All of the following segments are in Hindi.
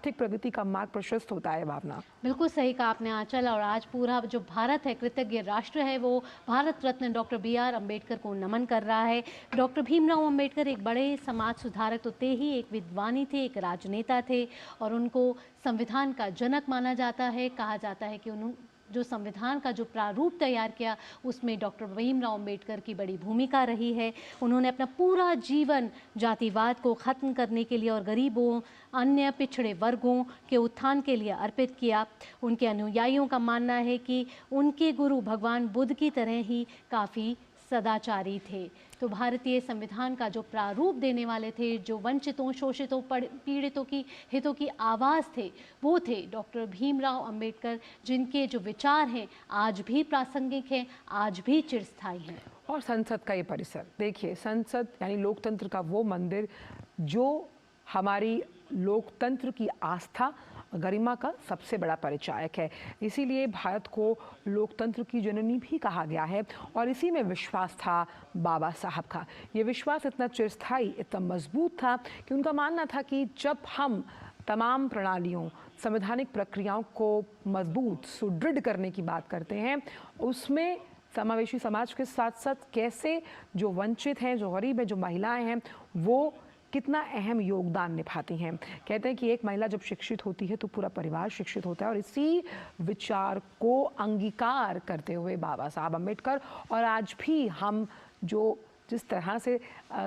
आर्थिक प्रगति का मार्ग प्रशस्त होता है। भावना, बिल्कुल सही कहा आपने आंचल। और आज पूरा जो भारत है, कृतज्ञ राष्ट्र है, वो भारत रत्न डॉक्टर BR अम्बेडकर को नमन कर रहा है। डॉक्टर भीमराव अम्बेडकर एक बड़े समाज सुधारक तो थे ही, एक विद्वानी थे, एक राजनेता थे, और उनको संविधान का जनक माना जाता है। कहा जाता है कि उन्होंने जो संविधान का जो प्रारूप तैयार किया, उसमें डॉक्टर भीमराव अम्बेडकर की बड़ी भूमिका रही है। उन्होंने अपना पूरा जीवन जातिवाद को ख़त्म करने के लिए और गरीबों, अन्य पिछड़े वर्गों के उत्थान के लिए अर्पित किया। उनके अनुयायियों का मानना है कि उनके गुरु भगवान बुद्ध की तरह ही काफ़ी सदाचारी थे। तो भारतीय संविधान का जो प्रारूप देने वाले थे, जो वंचितों, शोषितों, पीड़ितों की हितों की आवाज़ थे, वो थे डॉक्टर भीमराव अम्बेडकर, जिनके जो विचार हैं आज भी प्रासंगिक हैं, आज भी चिरस्थायी हैं। और संसद का ये परिसर देखिए, संसद यानी लोकतंत्र का वो मंदिर जो हमारी लोकतंत्र की आस्था, गरिमा का सबसे बड़ा परिचायक है। इसीलिए भारत को लोकतंत्र की जननी भी कहा गया है, और इसी में विश्वास था बाबा साहब का। ये विश्वास इतना चिरस्थायी, इतना मजबूत था कि उनका मानना था कि जब हम तमाम प्रणालियों, संवैधानिक प्रक्रियाओं को मजबूत, सुदृढ़ करने की बात करते हैं, उसमें समावेशी समाज के साथ साथ कैसे जो वंचित हैं, जो गरीब हैं, जो महिलाएं हैं, वो कितना अहम योगदान निभाती हैं। कहते हैं कि एक महिला जब शिक्षित होती है तो पूरा परिवार शिक्षित होता है, और इसी विचार को अंगीकार करते हुए बाबा साहब अम्बेडकर और आज भी हम जो जिस तरह से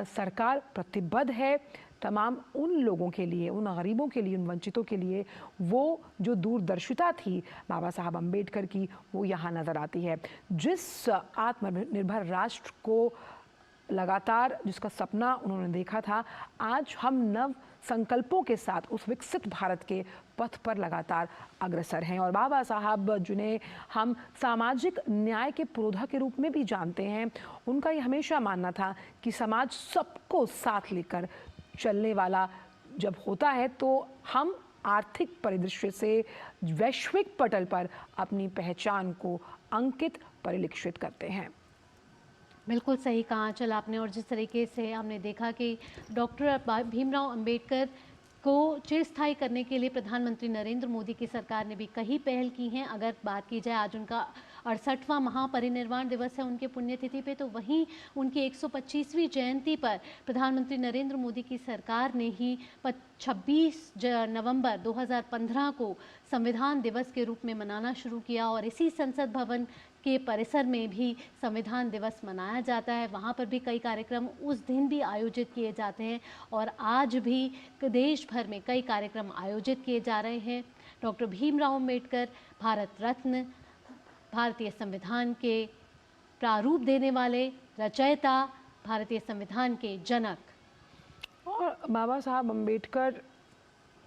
सरकार प्रतिबद्ध है तमाम उन लोगों के लिए, उन गरीबों के लिए, उन वंचितों के लिए, वो जो दूरदर्शिता थी बाबा साहब अम्बेडकर की, वो यहाँ नज़र आती है। जिस आत्मनिर्भर राष्ट्र को लगातार, जिसका सपना उन्होंने देखा था, आज हम नव संकल्पों के साथ उस विकसित भारत के पथ पर लगातार अग्रसर हैं। और बाबा साहब, जिन्हें हम सामाजिक न्याय के पुरोधा के रूप में भी जानते हैं, उनका ये हमेशा मानना था कि समाज सबको साथ लेकर चलने वाला जब होता है तो हम आर्थिक परिदृश्य से वैश्विक पटल पर अपनी पहचान को अंकित, परिलक्षित करते हैं। बिल्कुल सही कहा आंचल आपने। और जिस तरीके से हमने देखा कि डॉक्टर भीमराव अम्बेडकर को चिरस्थायी करने के लिए प्रधानमंत्री नरेंद्र मोदी की सरकार ने भी कई पहल की हैं। अगर बात की जाए, आज उनका 68वां महापरिनिर्वाण दिवस है उनके पुण्यतिथि पे, तो वहीं उनकी 125वीं जयंती पर प्रधानमंत्री नरेंद्र मोदी की सरकार ने ही 26 नवंबर 2015 को संविधान दिवस के रूप में मनाना शुरू किया। और इसी संसद भवन के परिसर में भी संविधान दिवस मनाया जाता है। वहाँ पर भी कई कार्यक्रम उस दिन भी आयोजित किए जाते हैं, और आज भी देश भर में कई कार्यक्रम आयोजित किए जा रहे हैं। डॉक्टर भीमराव अम्बेडकर, भारत रत्न, भारतीय संविधान के प्रारूप देने वाले, रचयिता, भारतीय संविधान के जनक। और बाबा साहब अम्बेडकर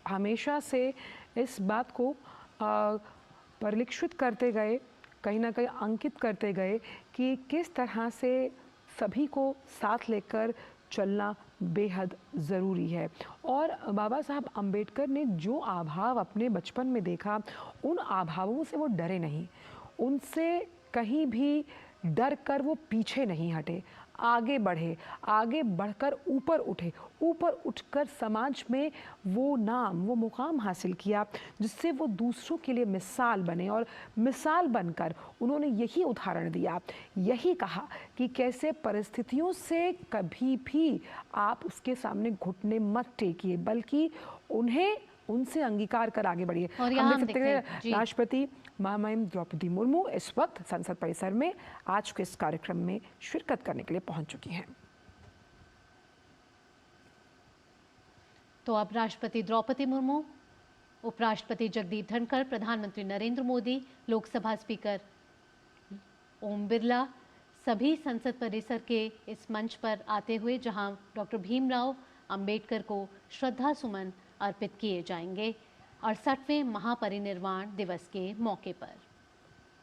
हमेशा से इस बात को परिलक्षित करते गए, कहीं ना कहीं अंकित करते गए कि किस तरह से सभी को साथ लेकर चलना बेहद ज़रूरी है। और बाबा साहब अम्बेडकर ने जो आभाव अपने बचपन में देखा, उन आभावों से वो डरे नहीं, उनसे कहीं भी डर कर वो पीछे नहीं हटे, आगे बढ़े, आगे बढ़कर ऊपर उठे, ऊपर उठकर समाज में वो नाम, वो मुकाम हासिल किया जिससे वो दूसरों के लिए मिसाल बने। और मिसाल बनकर उन्होंने यही उदाहरण दिया, यही कहा कि कैसे परिस्थितियों से कभी भी आप उसके सामने घुटने मत टेकिए, बल्कि उन्हें उनसे अंगीकार कर आगे बढ़िए। और हम देख सकते हैं राष्ट्रपति महामहिम द्रौपदी मुर्मू इस वक्त संसद परिसर में आज के इस कार्यक्रम में शिरकत करने के लिए पहुंच चुकी हैं। तो अब राष्ट्रपति द्रौपदी मुर्मू, उपराष्ट्रपति जगदीप धनखड़, प्रधानमंत्री नरेंद्र मोदी, लोकसभा स्पीकर ओम बिरला सभी संसद परिसर के इस मंच पर आते हुए, जहां डॉक्टर भीमराव अम्बेडकर को श्रद्धा सुमन अर्पित किए जाएंगे 68वें महापरिनिर्वाण दिवस के मौके पर।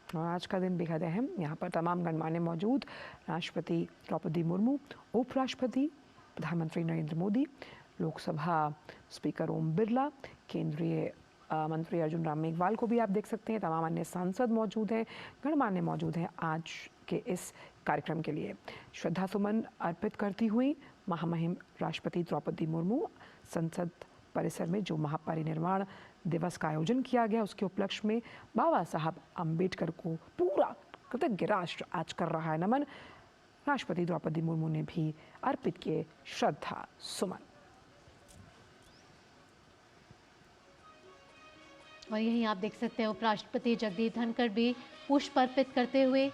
और आज का दिन बेहद अहम, यहाँ पर तमाम गणमान्य मौजूद, राष्ट्रपति द्रौपदी मुर्मू, उपराष्ट्रपति प्रधानमंत्री नरेंद्र मोदी, लोकसभा स्पीकर ओम बिरला, केंद्रीय मंत्री अर्जुन राम मेघवाल को भी आप देख सकते हैं, तमाम अन्य सांसद मौजूद हैं, गणमान्य मौजूद हैं आज के इस कार्यक्रम के लिए। श्रद्धा सुमन अर्पित करती हुई महामहिम राष्ट्रपति द्रौपदी मुर्मू संसद परिसर में जो महापरिनिर्वाण दिवस का आयोजन किया गया उसके उपलक्ष्य में बाबा साहब अम्बेडकर को पूरा कृतज्ञ राष्ट्र आज कर रहा है नमन। राष्ट्रपति द्रौपदी मुर्मू ने भी अर्पित किए श्रद्धा सुमन। और यहीं आप देख सकते हैं उपराष्ट्रपति जगदीप धनखड़ भी पुष्प अर्पित करते हुए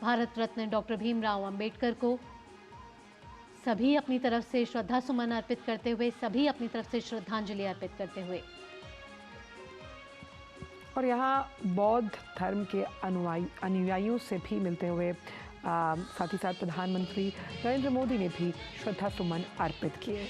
भारत रत्न डॉक्टर भीमराव अंबेडकर को सभी अपनी तरफ से श्रद्धा सुमन अर्पित करते हुए, सभी अपनी तरफ से श्रद्धांजलि अर्पित करते हुए। और यहाँ बौद्ध धर्म के अनुयायियों से भी मिलते हुए साथ ही साथ प्रधानमंत्री नरेंद्र मोदी ने भी श्रद्धा सुमन अर्पित किए।